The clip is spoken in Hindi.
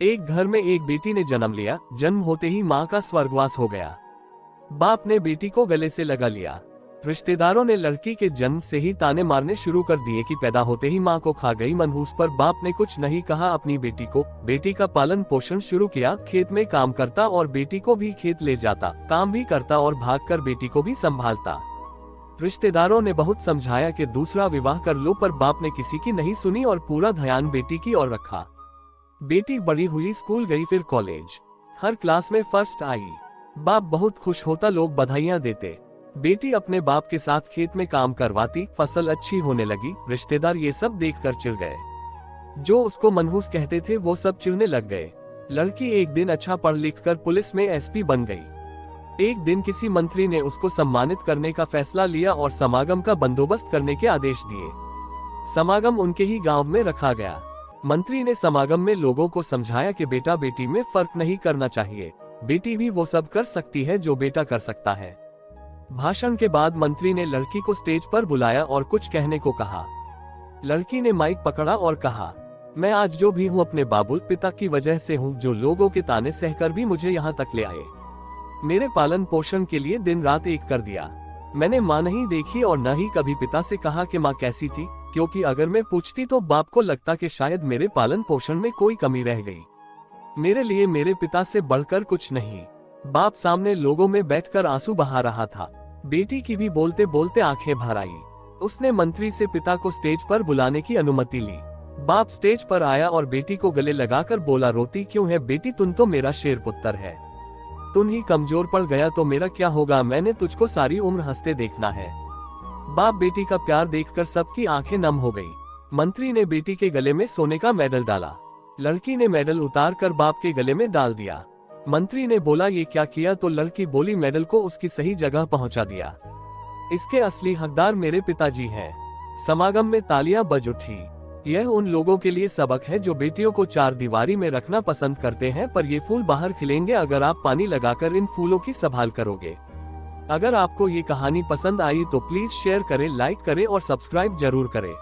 एक घर में एक बेटी ने जन्म लिया। जन्म होते ही माँ का स्वर्गवास हो गया। बाप ने बेटी को गले से लगा लिया। रिश्तेदारों ने लड़की के जन्म से ही ताने मारने शुरू कर दिए कि पैदा होते ही माँ को खा गई मनहूस। पर बाप ने कुछ नहीं कहा। अपनी बेटी का पालन पोषण शुरू किया। खेत में काम करता और बेटी को भी खेत ले जाता, काम भी करता और भागकर बेटी को भी संभालता। रिश्तेदारों ने बहुत समझाया कि दूसरा विवाह कर लो, पर बाप ने किसी की नहीं सुनी और पूरा ध्यान बेटी की ओर रखा। बेटी बड़ी हुई, स्कूल गई, फिर कॉलेज, हर क्लास में फर्स्ट आई। बाप बहुत खुश होता, लोग बधाइयां देते। बेटी अपने बाप के साथ खेत में काम करवाती, फसल अच्छी होने लगी। रिश्तेदार ये सब देखकर चिढ़ गए। जो उसको मनहूस कहते थे वो सब चिढ़ने लग गए। लड़की एक दिन अच्छा पढ़ लिख कर पुलिस में एसपी बन गई। एक दिन किसी मंत्री ने उसको सम्मानित करने का फैसला लिया और समागम का बंदोबस्त करने के आदेश दिए। समागम उनके ही गांव में रखा गया। मंत्री ने समागम में लोगों को समझाया कि बेटा बेटी में फर्क नहीं करना चाहिए। बेटी भी वो सब कर सकती है जो बेटा कर सकता है। भाषण के बाद मंत्री ने लड़की को स्टेज पर बुलाया और कुछ कहने को कहा। लड़की ने माइक पकड़ा और कहा, मैं आज जो भी हूँ अपने बाबुल पिता की वजह से हूँ, जो लोगों के ताने सहकर भी मुझे यहाँ तक ले आए। मेरे पालन पोषण के लिए दिन रात एक कर दिया। मैंने माँ नहीं देखी और न ही कभी पिता से कहा कि माँ कैसी थी, क्योंकि अगर मैं पूछती तो बाप को लगता कि शायद मेरे पालन पोषण में कोई कमी रह गई। मेरे लिए मेरे पिता से बढ़कर कुछ नहीं। बाप सामने लोगों में बैठकर आंसू बहा रहा था। बेटी की भी बोलते बोलते आंखें भर आई। उसने मंत्री से पिता को स्टेज पर बुलाने की अनुमति ली। बाप स्टेज पर आया और बेटी को गले लगाकर बोला, रोती क्यों है बेटी, तुम तो मेरा शेर पुत्र है। तुम ही कमजोर पड़ गया तो मेरा क्या होगा, मैंने तुझको सारी उम्र हंसते देखना है। बाप बेटी का प्यार देखकर सबकी आंखें नम हो गई। मंत्री ने बेटी के गले में सोने का मेडल डाला। लड़की ने मेडल उतार कर बाप के गले में डाल दिया। मंत्री ने बोला, ये क्या किया? तो लड़की बोली, मेडल को उसकी सही जगह पहुंचा दिया। इसके असली हकदार मेरे पिताजी हैं। समागम में तालियां बज उठी। यह उन लोगों के लिए सबक है जो बेटियों को चार दीवारी में रखना पसंद करते हैं, पर ये फूल बाहर खिलेंगे अगर आप पानी लगाकर इन फूलों की संभाल करोगे। अगर आपको ये कहानी पसंद आई तो प्लीज शेयर करें, लाइक करें और सब्सक्राइब जरूर करें।